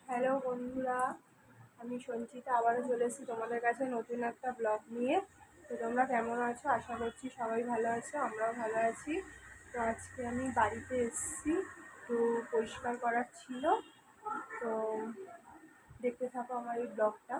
Hello বন্ধুরা, আমি সঞ্চিতা আবারও চলে এসেছি তোমাদের কাছে নতুন একটা ব্লগ নিয়ে। তো তোমরা কেমন আছো? আশা করছি সবাই ভালো আছো, আমরাও ভালো আছি। তো আজকে আমি বাড়িতে এসেছি, একটু পরিষ্কার করার ছিল। তো দেখতে থাকো আমার এই ব্লগটা।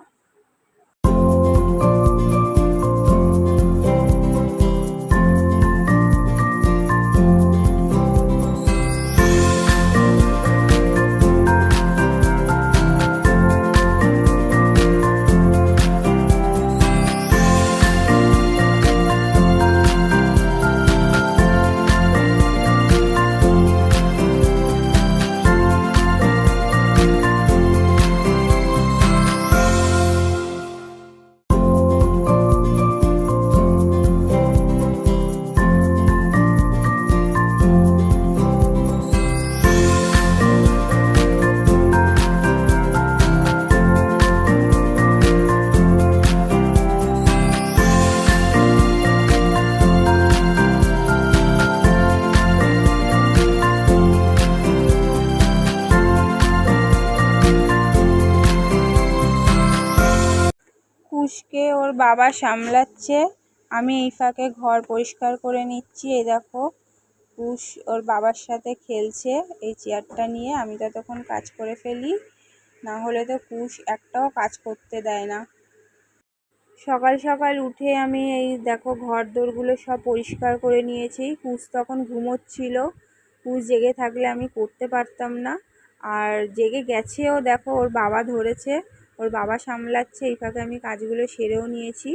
কুশকে ওর বাবা সামলাচ্ছে, আমি এই ফাঁকে ঘর পরিষ্কার করে নিচ্ছি। এই দেখো, কুশ ওর বাবার সাথে খেলছে এই চেয়ারটা নিয়ে। আমি ততক্ষণ কাজ করে ফেলি, না হলে তো কুশ একটাও কাজ করতে দেয় না। সকাল সকাল উঠে আমি এই দেখো ঘর দোরগুলো সব পরিষ্কার করে নিয়েছি। কুশ তখন ঘুমোচ্ছিল, কুশ জেগে থাকলে আমি করতে পারতাম না। আর জেগে গেছেও, দেখো ওর বাবা ধরেছে, ওর বাবা সামলাচ্ছে। এই ফাঁকে আমি কাজগুলো সেরেও নিয়েছি,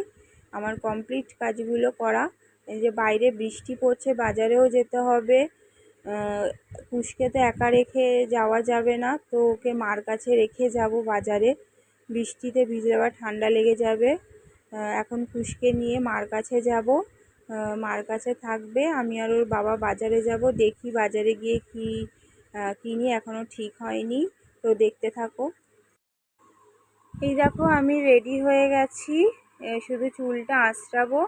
আমার কমপ্লিট কাজগুলো করা। এই যে বাইরে বৃষ্টি পড়ছে, বাজারেও যেতে হবে। কুশকে তো একা রেখে যাওয়া যাবে না, তো ওকে মার কাছে রেখে যাব বাজারে। বৃষ্টিতে ভিজলে আবার ঠান্ডা লেগে যাবে। এখন কুশকে নিয়ে মার কাছে যাব, মার কাছে থাকবে। আমি আর ওর বাবা বাজারে যাব, দেখি বাজারে গিয়ে কি কিনি, এখনও ঠিক হয়নি। তো দেখতে থাকো। এই দেখো আমি রেডি হয়ে গেছি, শুধু চুলটা আঁচড়াবো।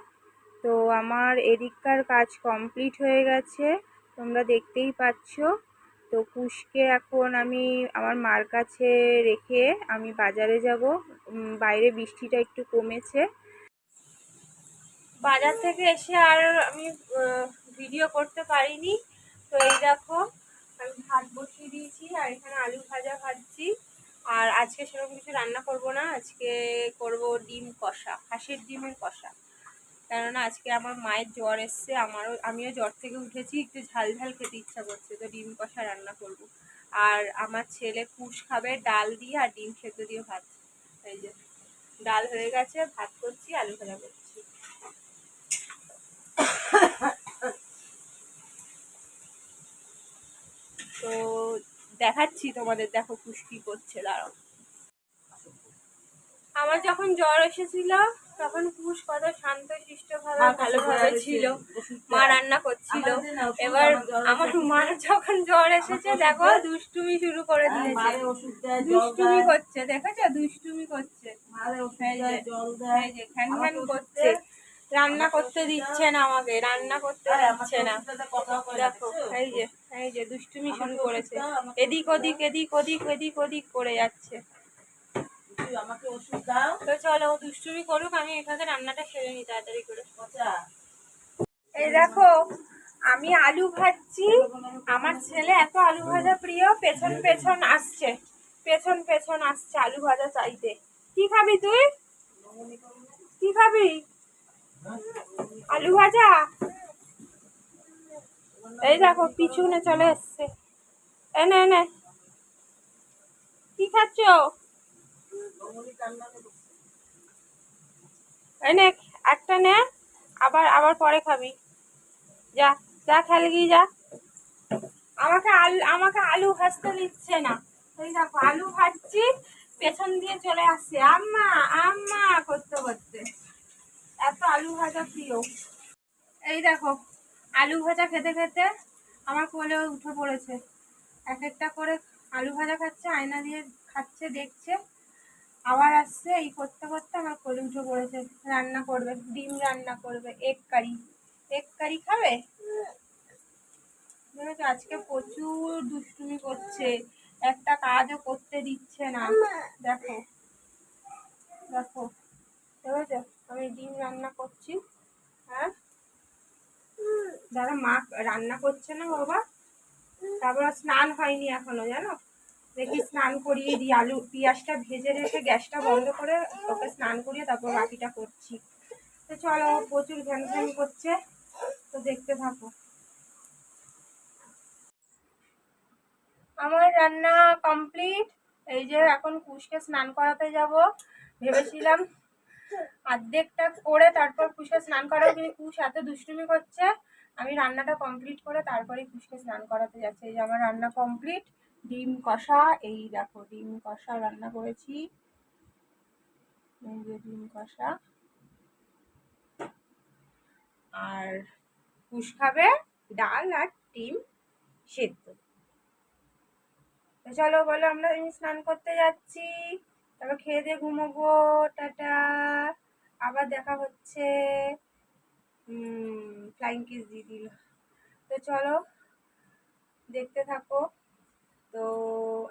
তো আমার এদিককার কাজ কমপ্লিট হয়ে গেছে, তোমরা দেখতেই পাচ্ছ। তো কুশকে এখন আমি আমার মার কাছে রেখে আমি বাজারে যাব। বাইরে বৃষ্টিটা একটু কমেছে। বাজার থেকে এসে আর আমি ভিডিও করতে পারিনি। তো এই দেখো আমি ভাত বসিয়ে দিয়েছি, আর এখানে আলু ভাজা ভাজছি। আর আজকে সেরকম কিছু রান্না করব না, আজকে করব ডিম কষা, হাঁসের ডিমের কষা। কেননা আজকে আমার মায়ের জ্বর এসছে, আমিও জ্বর থেকে উঠেছি, একটু ঝাল ঝাল খেতে ইচ্ছা করছে, তো ডিম কষা রান্না করব। আর আমার ছেলে কুশ খাবে ডাল দিয়ে আর ডিম সেদ্ধ দিয়ে ভাত। এই যে ডাল হয়ে গেছে, ভাত করছি, আলু ভাজা করছি। তো দেখাচ্ছি তোমাদের, দেখো কুশ কি করছে, দাঁড়াও। আমার যখন জ্বর এসেছিল তখন কুশ কত শান্ত শিষ্ট ভাবে ভালোভাবে ছিল, মা রান্না করছিল। এবার আমার মার যখন জ্বর এসেছে, দেখো দুষ্টুমি শুরু করে দিয়েছে, দুষ্টুমি করছে, দেখেছো দুষ্টুমি করছে, খ্যান খ্যান করছে, রান্না করতে দিচ্ছে না, আমাকে রান্না করতে দিচ্ছে না। দেখো এই যে দুষ্টুমি শুরু করেছে, এদিক ওদিক এদিক ওদিক এদিক ওদিক করে যাচ্ছে। তো চলো দুষ্টুমি করুক, আমি এখানে রান্নাটা সেরে নিই তাড়াতাড়ি করে। এই দেখো আমি আলু ভাজছি, আমার ছেলে এত আলু ভাজা প্রিয়, পেছন পেছন আসছে, পেছন পেছন আসছে আলু ভাজা চাইতে। কি খাবি তুই? কি খাবি? আলু ভাজা। এই দেখো পিছনে চলে এসছে, এনে এনে কি খাচ্ছ? এনে একটা নে, আবার আবার পরে খাবি, যা যা খেলে গিয়ে যা। আমাকে আলু ভাজতে দিচ্ছে না। এই দেখো আলু ভাজছি, পেছন দিয়ে চলে আসছে আম্মা আম্মা করতে করতে, এত আলু ভাজা প্রিয়। এই দেখো আলু ভাজা খেতে খেতে আমার কোলে উঠে পড়েছে, এক একটা করে আলু ভাজা খাচ্ছে, আয়না দিয়ে খাচ্ছে, দেখছে, আবার আসছে। এই করতে করতে আমার কোলে উঠে পড়েছে। রান্না করবে, ডিম রান্না করবে, এগ কারি। এগ কারি খাবে? আজকে প্রচুর দুষ্টুমি করছে, একটা কাজও করতে দিচ্ছে না। দেখো দেখো, দেখেছো আমি ডিম রান্না করছি। হ্যাঁ, যারা মা রান্না করছে না বাবা, তারপর স্নান হয়নি এখনো, জানো? দেখি স্নান করিয়ে দিই, আলু পেঁয়াজটা ভেজে রেখে গ্যাসটা বন্ধ করে ওকে স্নান করিয়ে তারপর বাকিটা করছি। তো চলো, প্রচুর ঘ্যান করছে, তো দেখতে থাকো। আমার রান্না কমপ্লিট। এই যে এখন কুশকে স্নান করাতে যাব, ভেবেছিলাম অর্ধেকটা করে তারপর কুশকে স্নান করাবো, কিন্তু কুশ এত দুষ্টুমি করছে, আমি রান্নাটা কমপ্লিট করে তারপরে কুশকে স্নান করাতে যাচ্ছি। এই যে আমার রান্না কমপ্লিট, ডিম কষা, এই দেখো ডিম কষা রান্না করেছি, এই যে ডিম কষা। আর কুশ খাবে ডাল আর ডিম সেদ্ধ। তো চলো বলো, আমি স্নান করতে যাচ্ছি, তারপর খেয়ে দিয়ে ঘুমোবো। টাটা, আবার দেখা হচ্ছে। ফ্লাইং কিস দিয়ে দিল। তো চলো, দেখতে থাকো। তো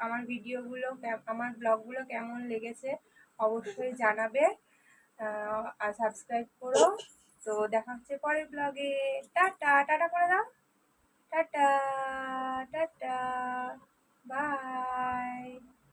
আমার ভিডিওগুলো, আমার ব্লগগুলো কেমন লেগেছে অবশ্যই জানাবে, আর সাবস্ক্রাইব করো। তো দেখা হচ্ছে পরের ব্লগে। টাটা, টাটা করে দাও। Tata, tata, by.